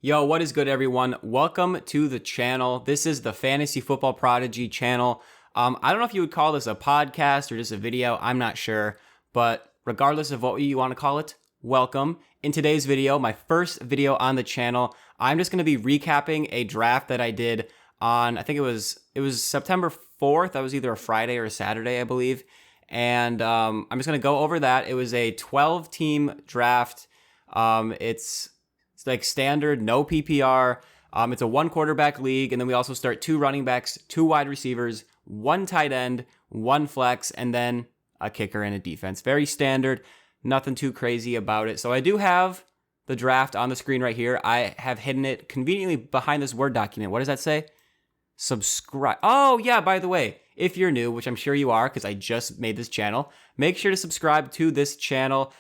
Yo, what is good, everyone? Welcome to the channel. This is the Fantasy Football Prodigy channel. I don't know if you would call this a podcast or just a video. I'm not sure. But regardless of what you want to call it, welcome. In today's video, my first video on the channel, I'm just going to be recapping a draft that I did on, I think it was September 4th. That was either a Friday or a Saturday, I believe. And I'm just going to go over that. It was a 12-team draft. It's like standard, no PPR. It's a one quarterback league, and then we also start 2 running backs, 2 wide receivers, 1 tight end, 1 flex, and then a kicker and a defense. Very standard, nothing too crazy about it. So I do have the draft on the screen right here. I have hidden it conveniently behind this Word document. What does that say? Subscribe. Oh, yeah, by the way, if you're new, which I'm sure you are because I just made this channel, make sure to subscribe to this channel.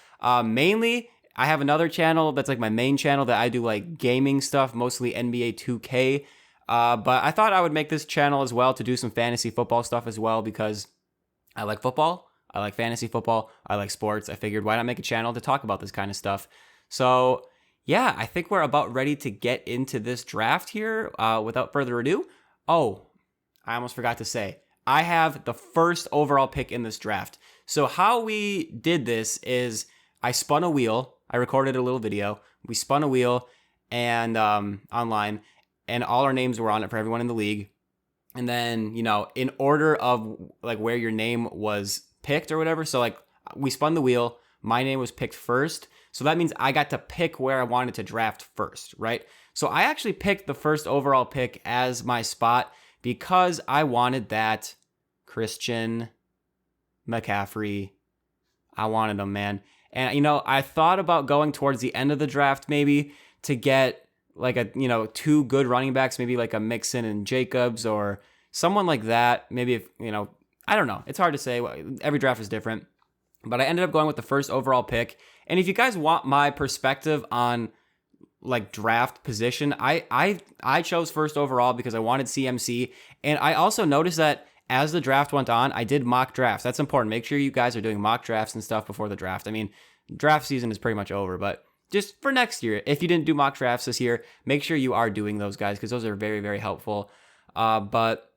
Mainly, I have another channel that's like my main channel that I do like gaming stuff, mostly NBA 2K. But I thought I would make this channel as well to do some fantasy football stuff as well because I like football, I like fantasy football, I like sports. I figured why not make a channel to talk about this kind of stuff. So yeah, I think we're about ready to get into this draft here. Without further ado, oh, I almost forgot to say, I have the first overall pick in this draft. So how we did this is I spun a wheel. I recorded a little video. We spun a wheel and online, and all our names were on it for everyone in the league. And then, in order of like where your name was picked or whatever. So like we spun the wheel. My name was picked first. So that means I got to pick where I wanted to draft first, right? So I actually picked the first overall pick as my spot because I wanted that Christian McCaffrey. I wanted him, man. And, I thought about going towards the end of the draft maybe to get like a, 2 good running backs, maybe like a Mixon and Jacobs or someone like that. Maybe if, I don't know. It's hard to say. Every draft is different. But I ended up going with the first overall pick. And if you guys want my perspective on like draft position, I chose first overall because I wanted CMC. And I also noticed that as the draft went on, I did mock drafts. That's important. Make sure you guys are doing mock drafts and stuff before the draft. I mean, draft season is pretty much over, but just for next year, if you didn't do mock drafts this year, make sure you are doing those, guys, because those are very, very helpful. But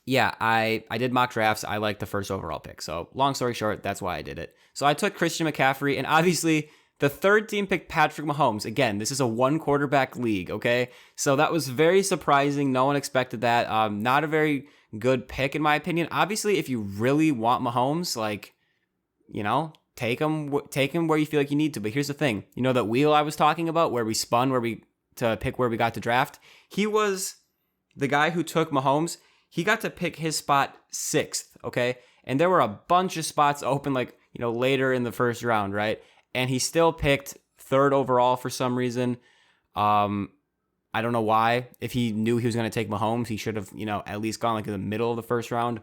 yeah, I did mock drafts. I liked the first overall pick. So long story short, that's why I did it. So I took Christian McCaffrey, and obviously the third team picked Patrick Mahomes. Again, this is a 1 quarterback league, okay? So that was very surprising. No one expected that. Not a very good pick, in my opinion. Obviously, if you really want Mahomes, like, take him where you feel like you need to. But here's the thing. That wheel I was talking about where we spun, to pick where we got to draft? He was the guy who took Mahomes. He got to pick his spot 6th, okay? And there were a bunch of spots open, like, later in the first round, right? And he still picked 3rd overall for some reason. I don't know why. If he knew he was going to take Mahomes, he should have, at least gone like in the middle of the first round.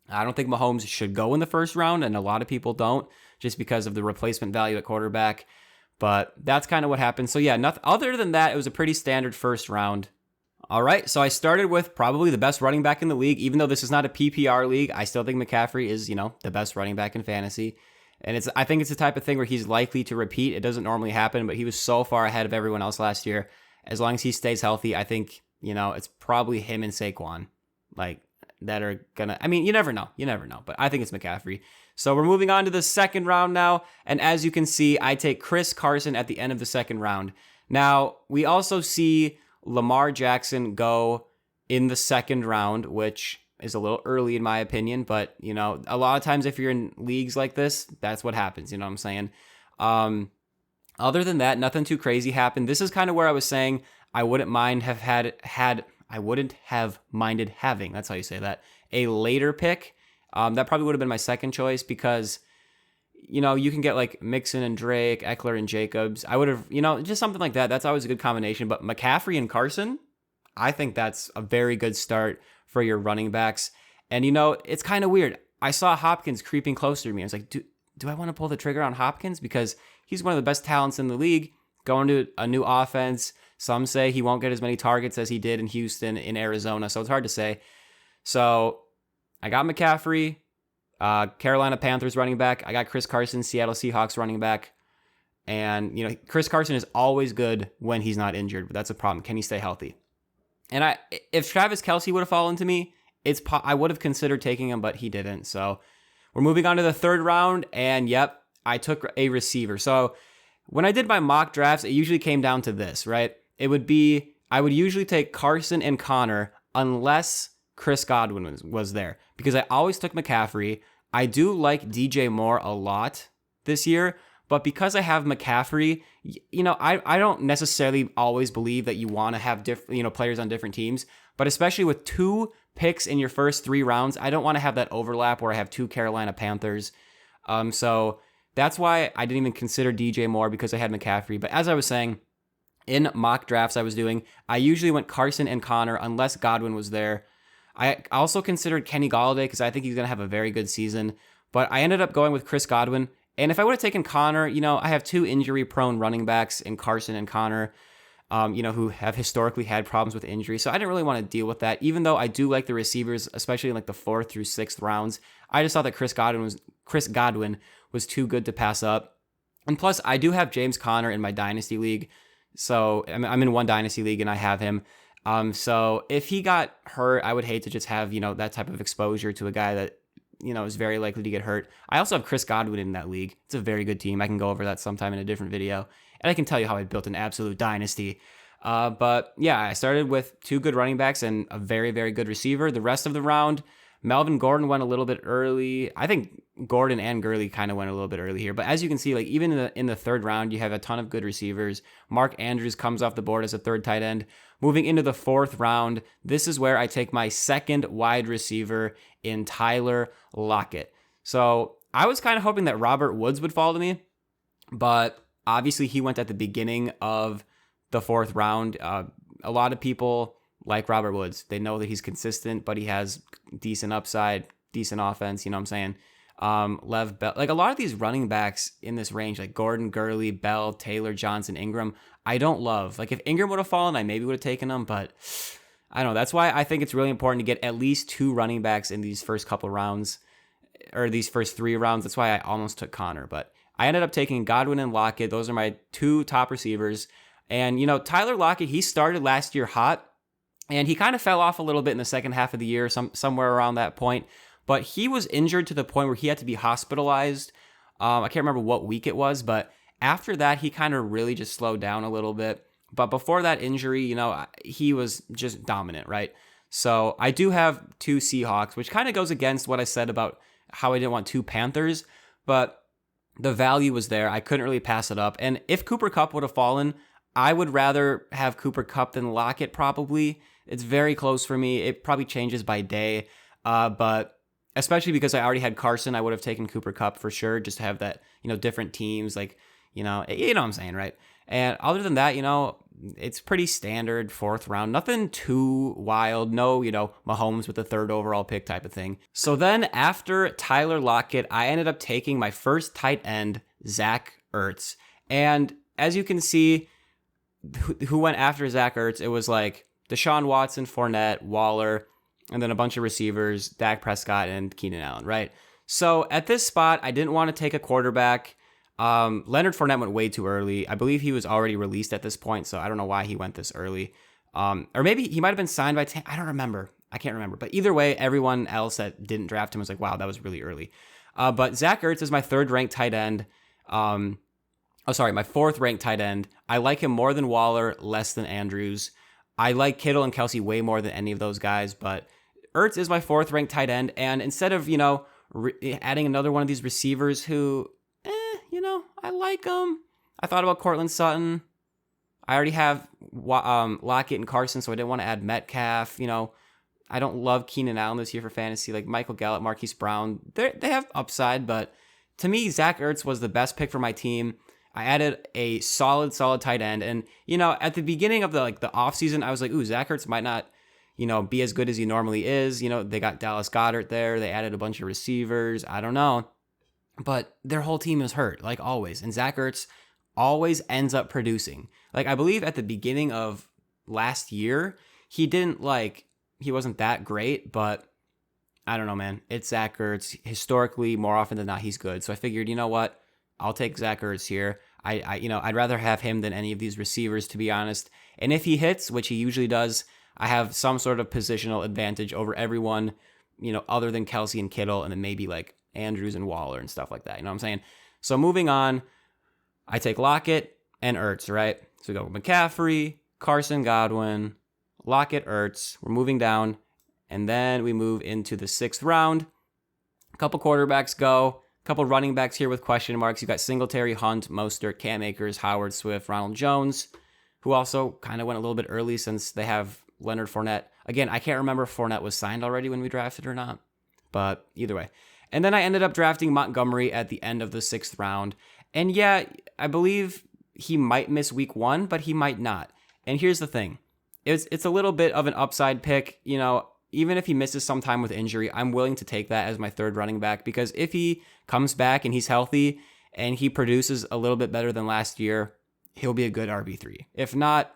I don't think Mahomes should go in the first round, and a lot of people don't, just because of the replacement value at quarterback. But that's kind of what happened. So yeah, nothing other than that, it was a pretty standard first round. All right, so I started with probably the best running back in the league. Even though this is not a PPR league, I still think McCaffrey is, the best running back in fantasy. And I think it's the type of thing where he's likely to repeat. It doesn't normally happen, but he was so far ahead of everyone else last year. As long as he stays healthy, I think, it's probably him and Saquon, like, that are gonna, I mean, you never know, but I think it's McCaffrey. So we're moving on to the second round now, and as you can see, I take Chris Carson at the end of the second round. Now, we also see Lamar Jackson go in the second round, which is a little early in my opinion, but, a lot of times if you're in leagues like this, that's what happens, you know what I'm saying? Other than that, nothing too crazy happened. This is kind of where I was saying I wouldn't have minded having, that's how you say that, a later pick. That probably would have been my second choice because, you can get like Mixon and Drake, Eckler and Jacobs. I would have, just something like that. That's always a good combination. But McCaffrey and Carson, I think that's a very good start for your running backs. And, it's kind of weird. I saw Hopkins creeping closer to me. I was like, do I want to pull the trigger on Hopkins? Because he's one of the best talents in the league, going to a new offense. Some say he won't get as many targets as he did in Houston, in Arizona. So it's hard to say. So I got McCaffrey, Carolina Panthers running back. I got Chris Carson, Seattle Seahawks running back. And, Chris Carson is always good when he's not injured, but that's a problem. Can he stay healthy? And if Travis Kelce would have fallen to me, I would have considered taking him, but he didn't. So we're moving on to the third round, and yep, I took a receiver. So when I did my mock drafts, it usually came down to this, right? I would usually take Carson and Connor unless Chris Godwin was there, because I always took McCaffrey. I do like DJ Moore a lot this year, but because I have McCaffrey, I don't necessarily always believe that you want to have different, players on different teams, but especially with 2 picks in your first 3 rounds, I don't want to have that overlap where I have 2 Carolina Panthers. So that's why I didn't even consider DJ Moore, because I had McCaffrey. But as I was saying, in mock drafts I was doing, I usually went Carson and Connor unless Godwin was there. I also considered Kenny Golladay because I think he's going to have a very good season, but I ended up going with Chris Godwin. And if I would have taken Connor, I have 2 injury-prone running backs in Carson and Connor, who have historically had problems with injury. So I didn't really want to deal with that, even though I do like the receivers, especially in like the 4th through 6th rounds. I just thought that Chris Godwin was too good to pass up. And plus, I do have James Conner in my Dynasty League. So I'm in one Dynasty League and I have him. So if he got hurt, I would hate to just have, that type of exposure to a guy that, is very likely to get hurt. I also have Chris Godwin in that league. It's a very good team. I can go over that sometime in a different video. And I can tell you how I built an absolute dynasty. But yeah, I started with 2 good running backs and a very, very good receiver. The rest of the round, Melvin Gordon went a little bit early. I think Gordon and Gurley kind of went a little bit early here. But as you can see, like even in the 3rd round, you have a ton of good receivers. Mark Andrews comes off the board as a 3rd tight end. Moving into the 4th round, this is where I take my 2nd wide receiver in Tyler Lockett. So I was kind of hoping that Robert Woods would fall to me, but obviously he went at the beginning of the 4th round. A lot of people like Robert Woods. They know that he's consistent, but he has decent upside, decent offense. You know what I'm saying? Lev Bell, like a lot of these running backs in this range, like Gordon, Gurley, Bell, Taylor, Johnson, Ingram, I don't love. Like if Ingram would have fallen, I maybe would have taken him, but I don't know. That's why I think it's really important to get at least 2 running backs in these first couple rounds, or these first 3 rounds. That's why I almost took Connor, but I ended up taking Godwin and Lockett. Those are my 2 top receivers. And, Tyler Lockett, he started last year hot, and he kind of fell off a little bit in the second half of the year, somewhere around that point. But he was injured to the point where he had to be hospitalized. I can't remember what week it was, but after that, he kind of really just slowed down a little bit. But before that injury, he was just dominant, right? So I do have 2 Seahawks, which kind of goes against what I said about how I didn't want 2 Panthers, but the value was there. I couldn't really pass it up. And if Cooper Kupp would have fallen, I would rather have Cooper Kupp than Lockett probably. It's very close for me. It probably changes by day. But especially because I already had Carson, I would have taken Cooper Kupp for sure, just to have that, different teams, like, you know what I'm saying, right? And other than that, it's pretty standard 4th round, nothing too wild, no, Mahomes with the 3rd overall pick type of thing. So then after Tyler Lockett, I ended up taking my first tight end, Zach Ertz. And as you can see, who went after Zach Ertz, it was like Deshaun Watson, Fournette, Waller, and then a bunch of receivers, Dak Prescott and Keenan Allen, right? So at this spot, I didn't want to take a quarterback. Leonard Fournette went way too early. I believe he was already released at this point, so I don't know why he went this early. Or maybe he might have been signed by I don't remember. I can't remember. But either way, everyone else that didn't draft him was like, wow, that was really early. But Zach Ertz is my 3rd ranked tight end. My 4th ranked tight end. I like him more than Waller, less than Andrews. I like Kittle and Kelsey way more than any of those guys, but Ertz is my 4th ranked tight end. And instead of, adding another one of these receivers who, I like them. I thought about Cortland Sutton. I already have Lockett and Carson, so I didn't want to add Metcalf. I don't love Keenan Allen this year for fantasy. Like Michael Gallup, Marquise Brown, they have upside, but to me, Zach Ertz was the best pick for my team. I added a solid tight end. And, at the beginning of the offseason, I was like, ooh, Zach Ertz might not, be as good as he normally is. They got Dallas Goedert there. They added a bunch of receivers. I don't know. But their whole team is hurt, like always. And Zach Ertz always ends up producing. Like, I believe at the beginning of last year, he wasn't that great, but I don't know, man. It's Zach Ertz. Historically, more often than not, he's good. So I figured, you know what? I'll take Zach Ertz here. I'd rather have him than any of these receivers, to be honest. And if he hits, which he usually does, I have some sort of positional advantage over everyone, other than Kelsey and Kittle, and then maybe like Andrews and Waller and stuff like that. You know what I'm saying? So moving on, I take Lockett and Ertz, right? So we go McCaffrey, Carson, Godwin, Lockett, Ertz. We're moving down, and then we move into the 6th round. A couple quarterbacks go. A couple running backs here with question marks. You got Singletary, Hunt, Mostert, Cam Akers, Howard, Swift, Ronald Jones, who also kind of went a little bit early since they have Leonard Fournette. Again, I can't remember if Fournette was signed already when we drafted or not, but either way. And then I ended up drafting Montgomery at the end of the 6th round. And yeah, I believe he might miss week 1, but he might not. And here's the thing. It's a little bit of an upside pick. Even if he misses some time with injury, I'm willing to take that as my 3rd running back, because if he comes back and he's healthy and he produces a little bit better than last year, he'll be a good RB3. If not,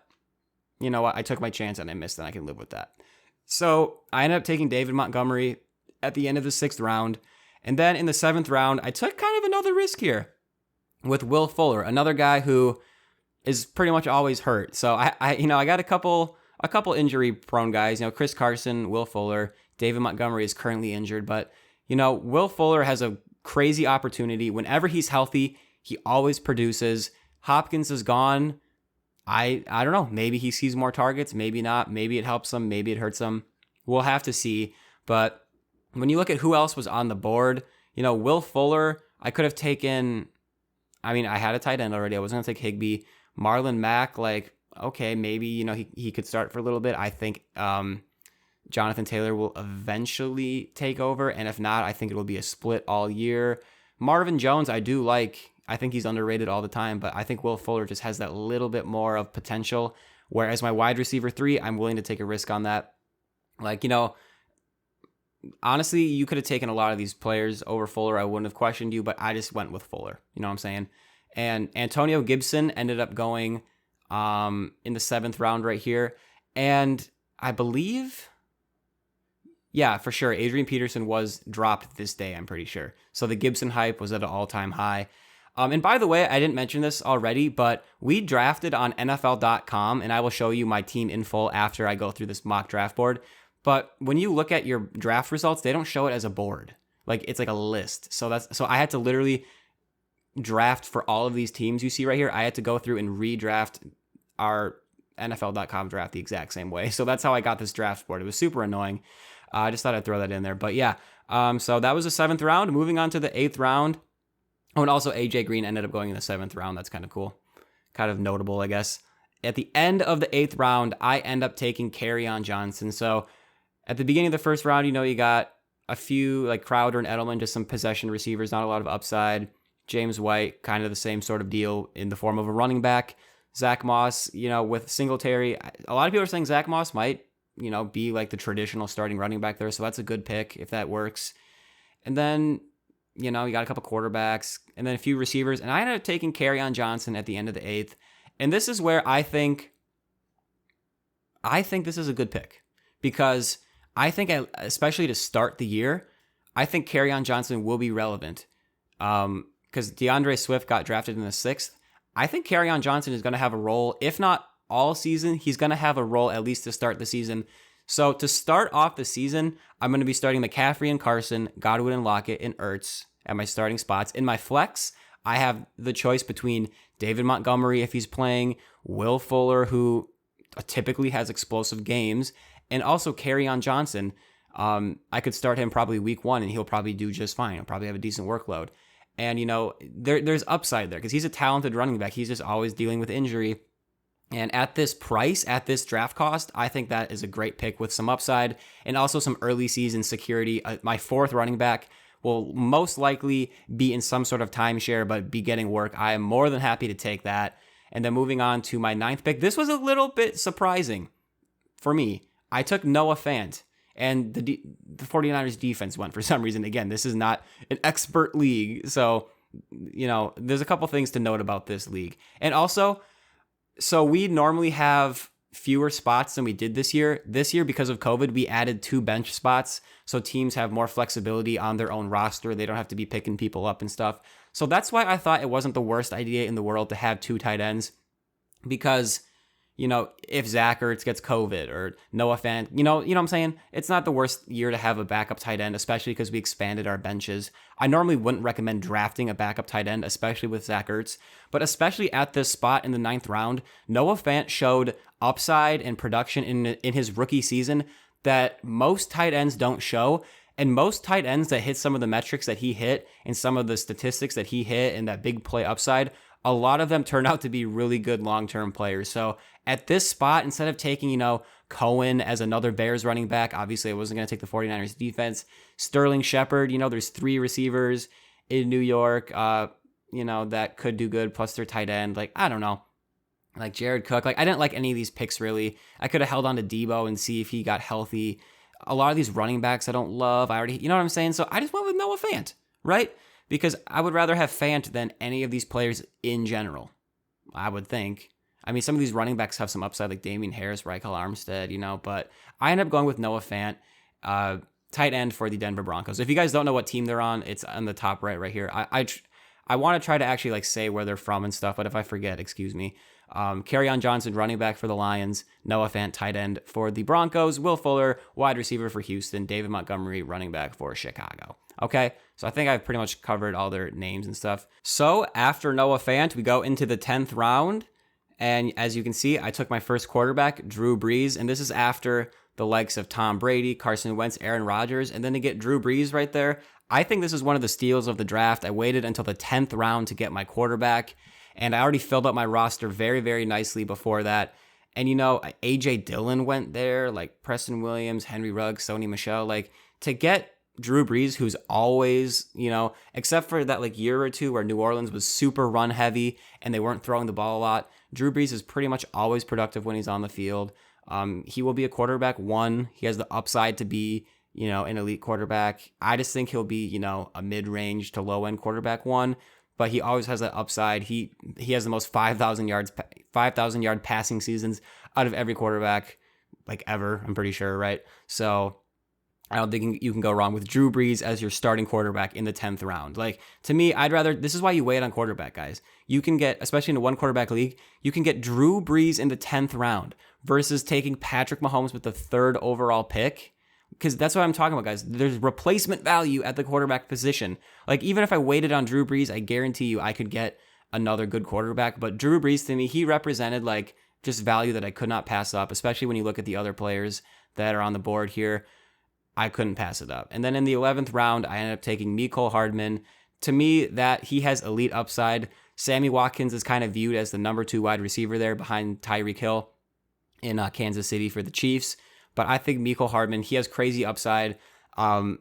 you know what? I took my chance and I missed, and I can live with that. So I ended up taking David Montgomery at the end of the 6th round. And then in the 7th round, I took kind of another risk here with Will Fuller, another guy who is pretty much always hurt. So I got a couple injury prone guys, Chris Carson, Will Fuller, David Montgomery is currently injured, but Will Fuller has a crazy opportunity. Whenever he's healthy, he always produces. Hopkins is gone. I don't know. Maybe he sees more targets, maybe not. Maybe it helps him, maybe it hurts him. We'll have to see. But when you look at who else was on the board, Will Fuller, I could have taken, I had a tight end already. I was going to take Higbee. Marlon Mack, okay, maybe, he could start for a little bit. I think Jonathan Taylor will eventually take over, and if not, I think it will be a split all year. Marvin Jones, I do like. I think he's underrated all the time, but I think Will Fuller just has that little bit more of potential, whereas my wide receiver 3, I'm willing to take a risk on that. Honestly, you could have taken a lot of these players over Fuller. I wouldn't have questioned you, but I just went with Fuller. You know what I'm saying? And Antonio Gibson ended up going in the 7th round right here. And I believe, yeah, for sure, Adrian Peterson was dropped this day, I'm pretty sure. So the Gibson hype was at an all-time high. And by the way, I didn't mention this already, but we drafted on NFL.com, and I will show you my team in full after I go through this mock draft board. But when you look at your draft results, they don't show it as a board. It's like a list. So I had to literally draft for all of these teams you see right here. I had to go through and redraft our NFL.com draft the exact same way. So that's how I got this draft board. It was super annoying. I just thought I'd throw that in there. But yeah, so that was the 7th round. Moving on to the 8th round. Oh, and also AJ Green ended up going in the 7th round. That's kind of cool. Kind of notable, I guess. At the end of the 8th round, I end up taking Kerryon Johnson. So at the beginning of the 1st round, you got a few like Crowder and Edelman, just some possession receivers, not a lot of upside. James White, kind of the same sort of deal in the form of a running back. Zach Moss, with Singletary. A lot of people are saying Zach Moss might, be like the traditional starting running back there. So that's a good pick if that works. And then, you got a couple quarterbacks and then a few receivers. And I ended up taking Kerryon Johnson at the end of the 8th. And this is where I think this is a good pick, because I think, especially to start the year, I think Kerryon Johnson will be relevant. Because DeAndre Swift got drafted in the 6th. I think Kerryon Johnson is going to have a role, if not all season, he's going to have a role at least to start the season. So to start off the season, I'm going to be starting McCaffrey and Carson, Godwin and Lockett and Ertz at my starting spots. In my flex, I have the choice between David Montgomery if he's playing, Will Fuller, who typically has explosive games, and also Kerryon Johnson. I could start him probably week 1 and he'll probably do just fine. He'll probably have a decent workload. And, there's upside there because he's a talented running back. He's just always dealing with injury. And at this price, at this draft cost, I think that is a great pick with some upside and also some early season security. My 4th running back will most likely be in some sort of timeshare, but be getting work. I am more than happy to take that. And then moving on to my 9th pick. This was a little bit surprising for me. I took Noah Fant. And the 49ers defense went for some reason. Again, this is not an expert league. So, there's a couple things to note about this league. And also, so we normally have fewer spots than we did this year. This year, because of COVID, we added 2 bench spots. So teams have more flexibility on their own roster. They don't have to be picking people up and stuff. So that's why I thought it wasn't the worst idea in the world to have 2 tight ends, because if Zach Ertz gets COVID or Noah Fant, what I'm saying? It's not the worst year to have a backup tight end, especially because we expanded our benches. I normally wouldn't recommend drafting a backup tight end, especially with Zach Ertz, but especially at this spot in the 9th round, Noah Fant showed upside and production in his rookie season that most tight ends don't show. And most tight ends that hit some of the metrics that he hit and some of the statistics that he hit and that big play upside, a lot of them turn out to be really good long-term players. So at this spot, instead of taking, Cohen as another Bears running back, obviously I wasn't going to take the 49ers defense. Sterling Shepard, there's 3 receivers in New York, that could do good, plus their tight end. Like, I don't know. Like Jared Cook. Like, I didn't like any of these picks, really. I could have held on to Debo and see if he got healthy. A lot of these running backs I don't love. I already, you know what I'm saying? So I just went with Noah Fant, right? Because I would rather have Fant than any of these players in general, I would think. I mean, some of these running backs have some upside, like Damian Harris, Reichel Armstead, but I ended up going with Noah Fant, tight end for the Denver Broncos. If you guys don't know what team they're on, it's on the top right here. I want to try to actually say where they're from and stuff, but if I forget, excuse me. Kerryon Johnson, running back for the Lions. Noah Fant, tight end for the Broncos. Will Fuller, wide receiver for Houston. David Montgomery, running back for Chicago. Okay, so I think I've pretty much covered all their names and stuff. So after Noah Fant, we go into the 10th round. And as you can see, I took my first quarterback, Drew Brees. And this is after the likes of Tom Brady, Carson Wentz, Aaron Rodgers. And then to get Drew Brees right there, I think this is one of the steals of the draft. I waited until the 10th round to get my quarterback. And I already filled up my roster very, very nicely before that. And, A.J. Dillon went there, like Preston Williams, Henry Ruggs, Sony Michel. Like, to get Drew Brees, who's always, except for that year or two where New Orleans was super run heavy and they weren't throwing the ball a lot, Drew Brees is pretty much always productive when he's on the field. He will be a quarterback 1. He has the upside to be, an elite quarterback. I just think he'll be, a mid-range to low-end quarterback 1. But he always has that upside. He has the most 5,000 yard passing seasons out of every quarterback ever, I'm pretty sure, right? So I don't think you can go wrong with Drew Brees as your starting quarterback in the 10th round. To me, this is why you wait on quarterback, guys. You can get, especially in a 1 quarterback league, you can get Drew Brees in the 10th round versus taking Patrick Mahomes with the 3rd overall pick. Because that's what I'm talking about, guys. There's replacement value at the quarterback position. Even if I waited on Drew Brees, I guarantee you I could get another good quarterback. But Drew Brees, to me, he represented just value that I could not pass up, especially when you look at the other players that are on the board here. I couldn't pass it up. And then in the 11th round, I ended up taking Mecole Hardman. To me, that he has elite upside. Sammy Watkins is kind of viewed as the number 2 wide receiver there behind Tyreek Hill in Kansas City for the Chiefs. But I think Mecole Hardman, he has crazy upside. When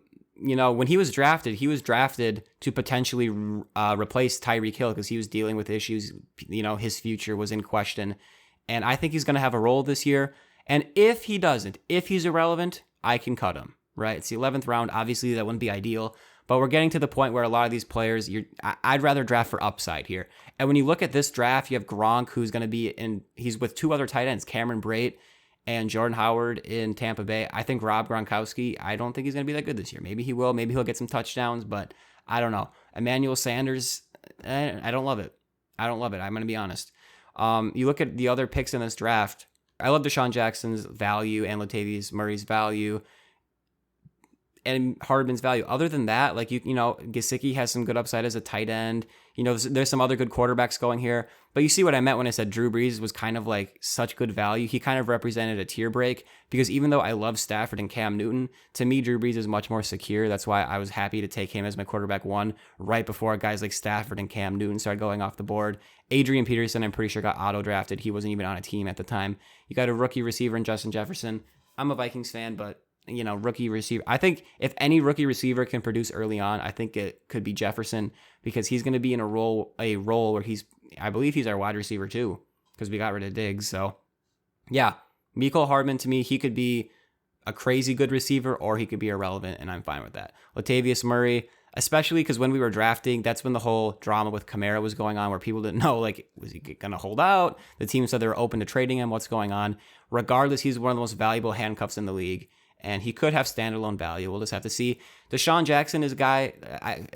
he was drafted to potentially replace Tyreek Hill because he was dealing with issues. His future was in question. And I think he's going to have a role this year. And if he doesn't, if he's irrelevant, I can cut him, right? It's the 11th round. Obviously, that wouldn't be ideal. But we're getting to the point where a lot of these players, I'd rather draft for upside here. And when you look at this draft, you have Gronk, who's going to be he's with 2 other tight ends, Cameron Brate and Jordan Howard in Tampa Bay. I think Rob Gronkowski, I don't think he's going to be that good this year. Maybe he will. Maybe he'll get some touchdowns, but I don't know. Emmanuel Sanders, I don't love it. I'm going to be honest. You look at the other picks in this draft. I love Deshaun Jackson's value and Latavius Murray's value and Hardman's value. Other than that, Gesicki has some good upside as a tight end. There's some other good quarterbacks going here. But you see what I meant when I said Drew Brees was kind of such good value. He kind of represented a tier break because even though I love Stafford and Cam Newton, to me, Drew Brees is much more secure. That's why I was happy to take him as my quarterback 1 right before guys like Stafford and Cam Newton started going off the board. Adrian Peterson, I'm pretty sure, got auto-drafted. He wasn't even on a team at the time. You got a rookie receiver in Justin Jefferson. I'm a Vikings fan, but rookie receiver. I think if any rookie receiver can produce early on, I think it could be Jefferson because he's going to be in a role where I believe he's our wide receiver too because we got rid of Diggs. So yeah, Mecole Hardman, to me, he could be a crazy good receiver or he could be irrelevant, and I'm fine with that. Latavius Murray, especially because when we were drafting, that's when the whole drama with Kamara was going on where people didn't know, was he going to hold out? The team said they were open to trading him. What's going on? Regardless, he's one of the most valuable handcuffs in the league. and he could have standalone value. We'll just have to see. Deshaun Jackson is a guy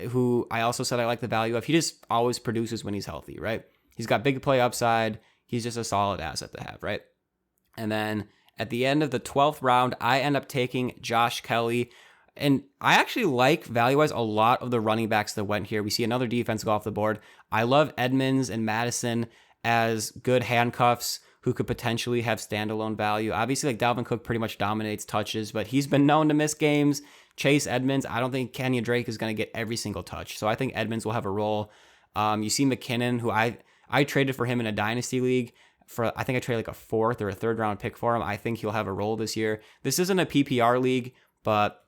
who I also said I like the value of. He just always produces when he's healthy, right? He's got big play upside. He's just a solid asset to have, right? And then at the end of the 12th round, I end up taking Josh Kelly. And I actually like, value-wise, a lot of the running backs that went here. We see another defense go off the board. I love Edmonds and Madison as good handcuffs who could potentially have standalone value. Obviously, like Dalvin Cook pretty much dominates touches, but he's been known to miss games. Chase Edmonds, I don't think Kenyon Drake is going to get every single touch. So I think Edmonds will have a role. You see McKinnon, who I traded for him in a dynasty league. I think I traded like a 4th or a 3rd round pick for him. I think he'll have a role this year. This isn't a PPR league, but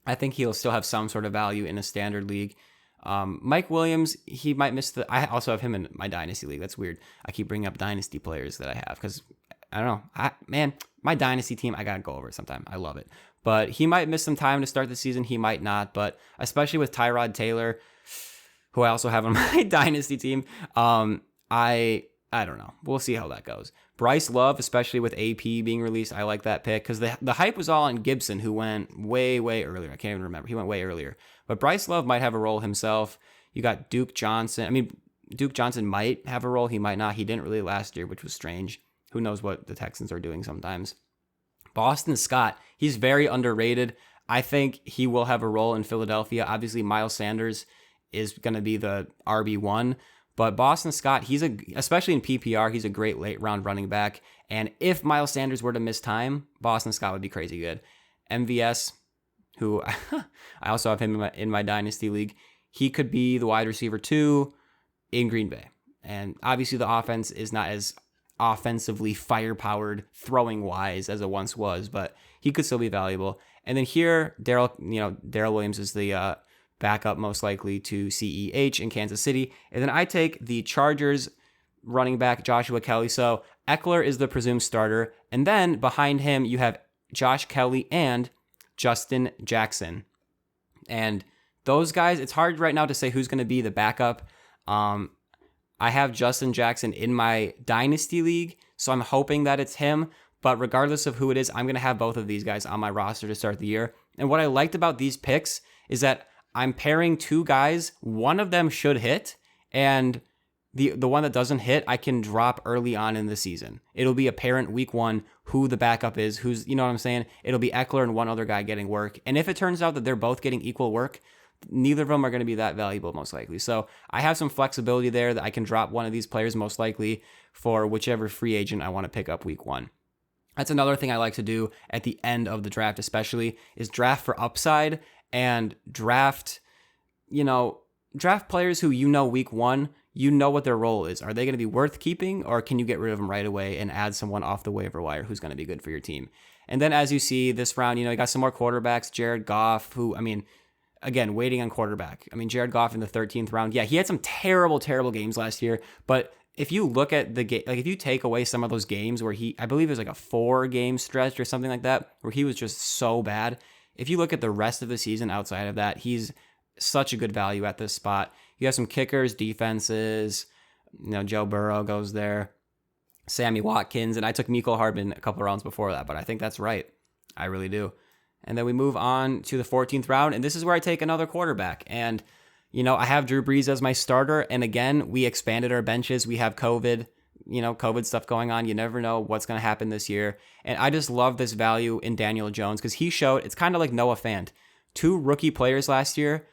I think he'll still have some sort of value in a standard league. Mike Williams, he might miss I also have him in my dynasty league. That's weird. I keep bringing up dynasty players that I have because I don't know. My dynasty team, I got to go over it sometime. I love it. But he might miss some time to start the season. He might not. But especially with Tyrod Taylor, who I also have on my dynasty team, I don't know. We'll see how that goes. Bryce Love, especially with AP being released, I like that pick because the hype was all on Gibson, who went way, way earlier. I can't even remember. He went way earlier. But Bryce Love might have a role himself. You got Duke Johnson. Duke Johnson might have a role. He might not. He didn't really last year, which was strange. Who knows what the Texans are doing sometimes. Boston Scott, he's very underrated. I think he will have a role in Philadelphia. Obviously, Miles Sanders is going to be the RB1. But Boston Scott, especially in PPR, he's a great late round running back. And if Miles Sanders were to miss time, Boston Scott would be crazy good. MVS, who I also have him in my dynasty league, he could be the wide receiver 2 in Green Bay. And obviously the offense is not as offensively firepowered throwing wise as it once was, but he could still be valuable. And then here, Darrell Williams is the backup most likely to CEH in Kansas City. And then I take the Chargers running back Joshua Kelly. So Eckler is the presumed starter. And then behind him, you have Josh Kelly and Justin Jackson. And those guys, it's hard right now to say who's going to be the backup. I have Justin Jackson in my dynasty league, so I'm hoping that it's him. But regardless of who it is, I'm going to have both of these guys on my roster to start the year. And what I liked about these picks is that I'm pairing 2 guys. One of them should hit, and the one that doesn't hit, I can drop early on in the season. It'll be apparent week 1 who the backup is, who's, you know what I'm saying? It'll be Eckler and one other guy getting work. And if it turns out that they're both getting equal work, neither of them are going to be that valuable most likely. So I have some flexibility there that I can drop one of these players most likely for whichever free agent I want to pick up week 1. That's another thing I like to do at the end of the draft, especially, is draft for upside and draft players who week 1, what their role is. Are they going to be worth keeping, or can you get rid of them right away and add someone off the waiver wire who's going to be good for your team? And then as you see this round, you got some more quarterbacks. Jared Goff, who, again, waiting on quarterback. Jared Goff in the 13th round. Yeah, he had some terrible, terrible games last year, but if you look at the game, like if you take away some of those games where I believe it was like a 4-game stretch or something like that, where he was just so bad. If you look at the rest of the season outside of that, he's such a good value at this spot. You have some kickers, defenses, Joe Burrow goes there, Sammy Watkins, and I took Mecole Hardman a couple of rounds before that, but I think that's right. I really do. And then we move on to the 14th round, and this is where I take another quarterback. And I have Drew Brees as my starter. And again, we expanded our benches. We have COVID stuff going on. You never know what's going to happen this year. And I just love this value in Daniel Jones because he showed, it's kind of like Noah Fant. 2 rookie players last year,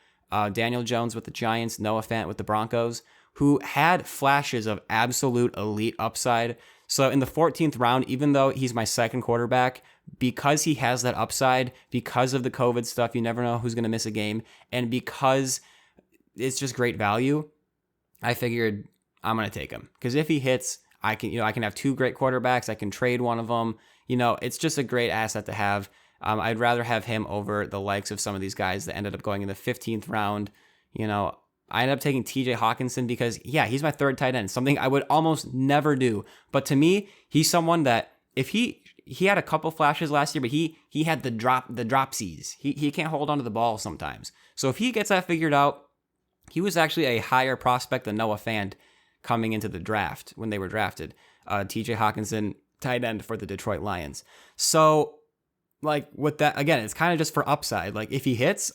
Daniel Jones with the Giants, Noah Fant with the Broncos, who had flashes of absolute elite upside. So in the 14th round, even though he's my second quarterback, because he has that upside, because of the COVID stuff, you never know who's going to miss a game. And because it's just great value, I figured I'm going to take him. Because if he hits, I can have 2 great quarterbacks. I can trade one of them. It's just a great asset to have. I'd rather have him over the likes of some of these guys that ended up going in the 15th round. I ended up taking TJ Hawkinson because, he's my 3rd tight end, something I would almost never do. But to me, he's someone that if he had a couple flashes last year, but he had the dropsies. He can't hold onto the ball sometimes. So if he gets that figured out, he was actually a higher prospect than Noah Fant coming into the draft when they were drafted. TJ Hawkinson, tight end for the Detroit Lions. So like with that, again, it's kind of just for upside. Like if he hits,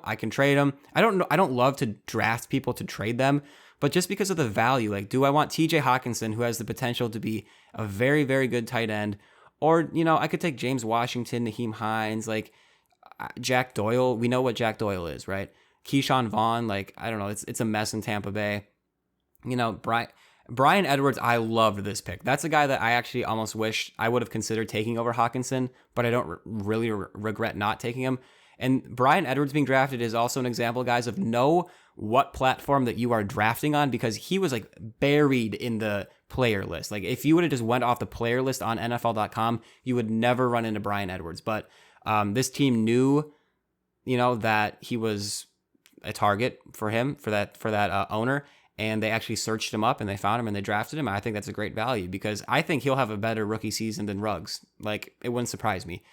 I can trade him. I don't know. I don't love to draft people to trade them, but just because of the value, like, do I want TJ Hawkinson, who has the potential to be a very, very good tight end? Or, I could take James Washington, Naheem Hines, like Jack Doyle. We know what Jack Doyle is, right? Keyshawn Vaughn, like, I don't know. It's a mess in Tampa Bay. Brian Edwards, I loved this pick. That's a guy that I actually almost wish I would have considered taking over Hawkinson, but I don't really regret not taking him. And Brian Edwards being drafted is also an example, guys, of know what platform that you are drafting on, because he was like buried in the player list. Like if you would have just went off the player list on NFL.com, you would never run into Brian Edwards. But this team knew, that he was a target for him, for that owner. And they actually searched him up and they found him and they drafted him. I think that's a great value because I think he'll have a better rookie season than Ruggs. Like, it wouldn't surprise me.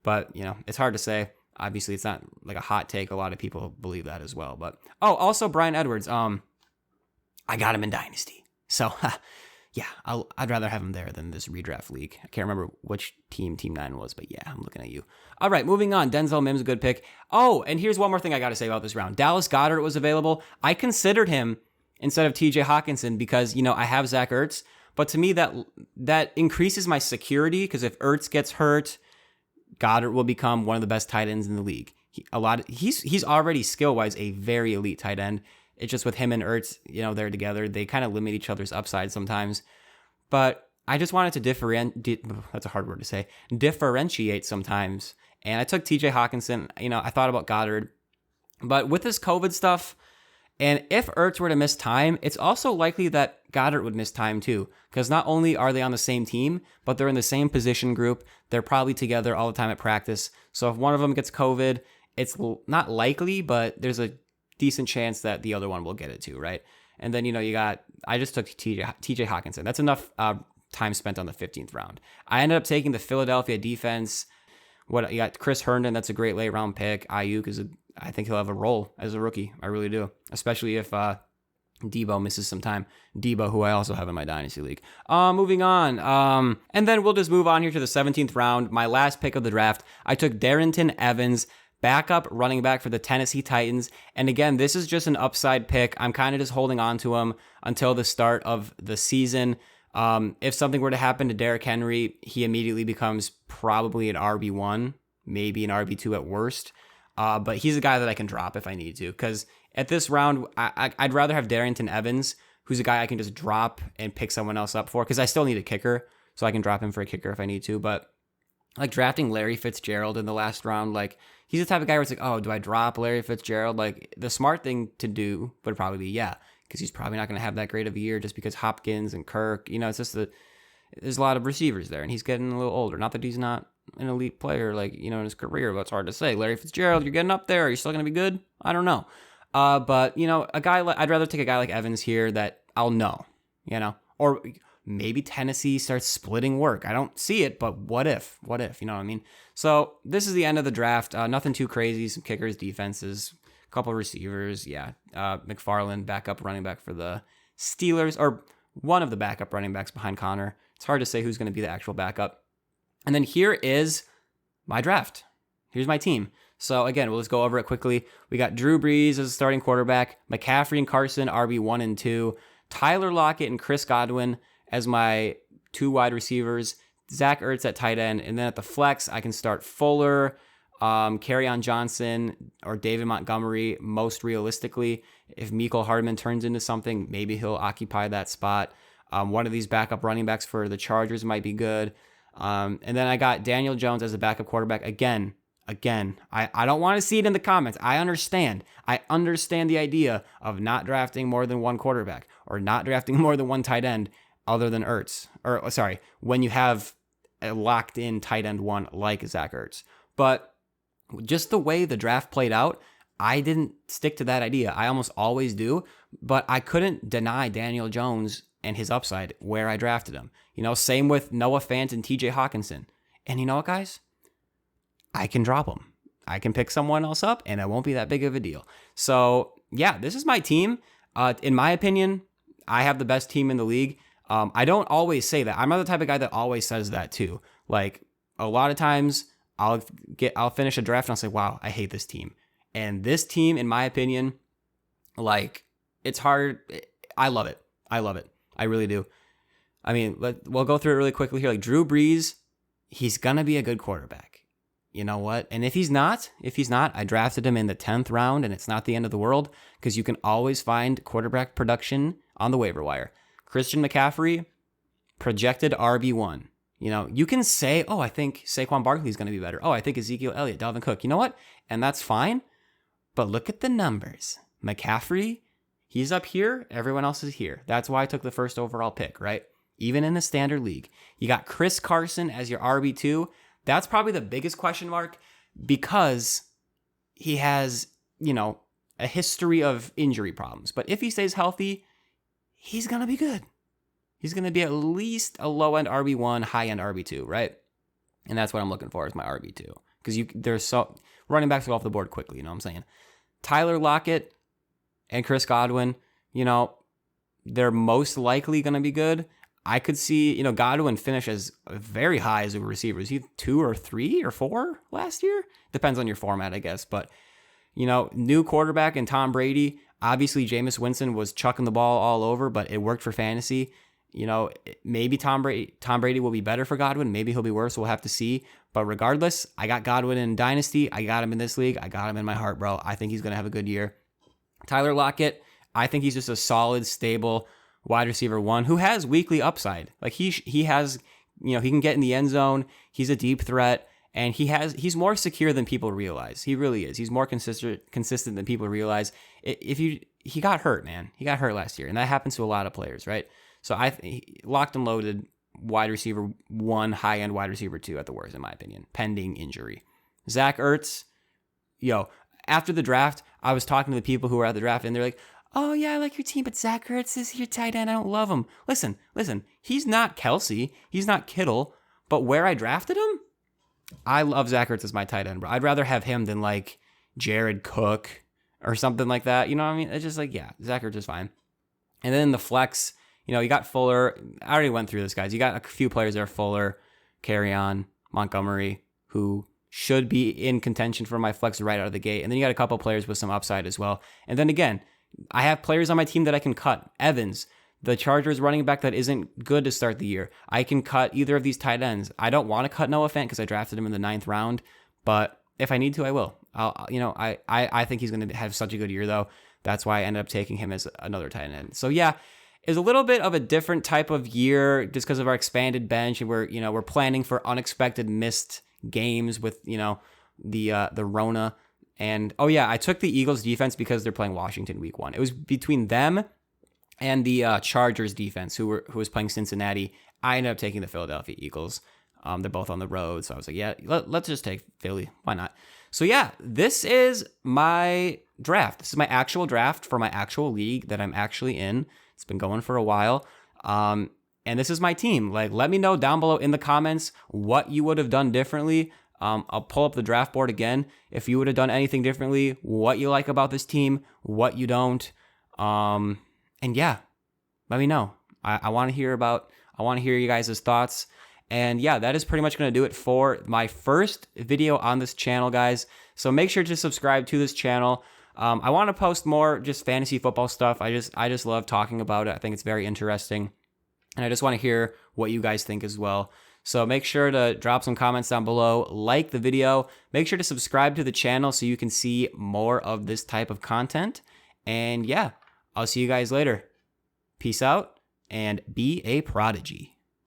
But, it's hard to say. Obviously, it's not like a hot take. A lot of people believe that as well. But, also Brian Edwards. I got him in Dynasty. So, yeah, I'd rather have him there than this redraft league. I can't remember which Team 9 was, but yeah, I'm looking at you. All right, moving on. Denzel Mims, a good pick. Oh, and here's one more thing I got to say about this round. Dallas Goedert was available. I considered him instead of TJ Hawkinson because, I have Zach Ertz. But to me, that increases my security because if Ertz gets hurt, Goddard will become one of the best tight ends in the league. He's already skill-wise a very elite tight end. It's just with him and Ertz, they're together. They kind of limit each other's upside sometimes. But I just wanted to that's a hard word to say, differentiate sometimes. And I took TJ Hawkinson. I thought about Goddard. But with this COVID stuff, and if Ertz were to miss time, it's also likely that Goddard would miss time too. Because not only are they on the same team, but they're in the same position group. They're probably together all the time at practice. So if one of them gets COVID, it's not likely, but there's a decent chance that the other one will get it too, right? And then, I just took TJ Hawkinson. That's enough time spent on the 15th round. I ended up taking the Philadelphia defense. You got Chris Herndon. That's a great late round pick. Ayuk I think he'll have a role as a rookie. I really do. Especially if Debo misses some time. Debo, who I also have in my Dynasty League. Moving on. And then we'll just move on here to the 17th round. My last pick of the draft. I took Darrynton Evans, backup running back for the Tennessee Titans. And again, this is just an upside pick. I'm kind of just holding on to him until the start of the season. If something were to happen to Derrick Henry, he immediately becomes probably an RB1, maybe an RB2 at worst. But he's a guy that I can drop if I need to. Because at this round, I'd rather have Darrynton Evans, who's a guy I can just drop and pick someone else up for. Because I still need a kicker, so I can drop him for a kicker if I need to. But like drafting Larry Fitzgerald in the last round, like he's the type of guy where it's like, oh, do I drop Larry Fitzgerald? Like the smart thing to do would probably be, yeah, because he's probably not going to have that great of a year just because Hopkins and Kirk, it's just there's a lot of receivers there and he's getting a little older. Not that he's not an elite player, like, in his career, but it's hard to say. Larry Fitzgerald, you're getting up there. Are you still going to be good? I don't know. But, a guy I'd rather take a guy like Evans here that I'll know, or maybe Tennessee starts splitting work. I don't see it, but what if, you know what I mean? So this is the end of the draft. Nothing too crazy. Some kickers, defenses, a couple receivers. Yeah. McFarland, backup running back for the Steelers, or one of the backup running backs behind Connor. It's hard to say who's going to be the actual backup. And then here is my draft. Here's my team. So again, we'll just go over it quickly. We got Drew Brees as a starting quarterback, McCaffrey and Carson, RB1 and 2, Tyler Lockett and Chris Godwin as my 2 wide receivers, Zach Ertz at tight end, and then at the flex, I can start Fuller, Kerryon Johnson, or David Montgomery, most realistically. If Mecole Hardman turns into something, maybe he'll occupy that spot. One of these backup running backs for the Chargers might be good. And then I got Daniel Jones as a backup quarterback. Again, I don't want to see it in the comments. I understand the idea of not drafting more than one quarterback or not drafting more than one tight end other than Ertz. Or sorry, when you have a locked in tight end one like Zach Ertz. But just the way the draft played out, I didn't stick to that idea. I almost always do, but I couldn't deny Daniel Jones and his upside where I drafted him. Same with Noah Fant and TJ Hawkinson. And you know what, guys? I can drop them. I can pick someone else up, and it won't be that big of a deal. So, yeah, this is my team. In my opinion, I have the best team in the league. I don't always say that. I'm not the type of guy that always says that, too. Like, a lot of times, I'll finish a draft and I'll say, wow, I hate this team. And this team, in my opinion, like, it's hard. I love it. I love it. I really do. I mean, we'll go through it really quickly here. Like, Drew Brees, he's going to be a good quarterback. You know what? And if he's not, I drafted him in the 10th round, and it's not the end of the world because you can always find quarterback production on the waiver wire. Christian McCaffrey, projected RB1. You know, you can say, oh, I think Saquon Barkley is going to be better. Oh, I think Ezekiel Elliott, Dalvin Cook. You know what? And that's fine. But look at the numbers. McCaffrey, he's up here. Everyone else is here. That's why I took the first overall pick, right? Even in the standard league. You got Chris Carson as your RB2. That's probably the biggest question mark because he has, you know, a history of injury problems. But if he stays healthy, he's going to be good. He's going to be at least a low-end RB1, high-end RB2, right? And that's what I'm looking for as my RB2. Because there's so running backs go off the board quickly, you know what I'm saying? Tyler Lockett and Chris Godwin, you know, they're most likely going to be good. I could see, you know, Godwin finish as very high as a receiver. Is he 2 or 3 or 4 last year? Depends on your format, I guess. But, you know, new quarterback and Tom Brady. Obviously, Jameis Winston was chucking the ball all over, but it worked for fantasy. You know, maybe Tom Brady will be better for Godwin. Maybe he'll be worse. We'll have to see. But regardless, I got Godwin in Dynasty. I got him in this league. I got him in my heart, bro. I think he's going to have a good year. Tyler Lockett, I think he's just a solid, stable wide receiver 1 who has weekly upside. Like he has, you know, he can get in the end zone. He's a deep threat, and he's more secure than people realize. He really is. He's more consistent than people realize. He got hurt, man. He got hurt last year, and that happens to a lot of players, right? So locked and loaded wide receiver 1, high end wide receiver 2 at the worst, in my opinion, pending injury. Zach Ertz, after the draft, I was talking to the people who were at the draft, and they're like, oh, yeah, I like your team, but Zach Ertz is your tight end. I don't love him. Listen. He's not Kelsey. He's not Kittle. But where I drafted him, I love Zach Ertz as my tight end, bro. I'd rather have him than, like, Jared Cook or something like that. You know what I mean? It's just like, yeah, Zach Ertz is fine. And then the flex, you know, you got Fuller. I already went through this, guys. You got a few players there, Fuller, Carry-On, Montgomery, who should be in contention for my flex right out of the gate. And then you got a couple players with some upside as well. And then again, I have players on my team that I can cut. Evans, the Chargers running back that isn't good to start the year. I can cut either of these tight ends. I don't want to cut Noah Fant because I drafted him in the 9th round, but if I need to, I will. I think he's going to have such a good year, though. That's why I ended up taking him as another tight end. So yeah, it's a little bit of a different type of year just because of our expanded bench, and we're planning for unexpected missed games with the Rona. And, oh, yeah, I took the Eagles defense because they're playing Washington week 1. It was between them and the Chargers defense, who was playing Cincinnati. I ended up taking the Philadelphia Eagles. They're both on the road, so I was like, yeah, let's just take Philly. Why not? So, yeah, this is my draft. This is my actual draft for my actual league that I'm actually in. It's been going for a while. And this is my team. Like, let me know down below in the comments what you would have done differently. I'll pull up the draft board again. If you would have done anything differently, what you like about this team, what you don't. And yeah, let me know. I want to hear you guys' thoughts. And yeah, that is pretty much going to do it for my first video on this channel, guys. So make sure to subscribe to this channel. I want to post more just fantasy football stuff. I just love talking about it. I think it's very interesting. And I just want to hear what you guys think as well. So make sure to drop some comments down below, like the video, make sure to subscribe to the channel so you can see more of this type of content. And yeah, I'll see you guys later. Peace out and be a prodigy.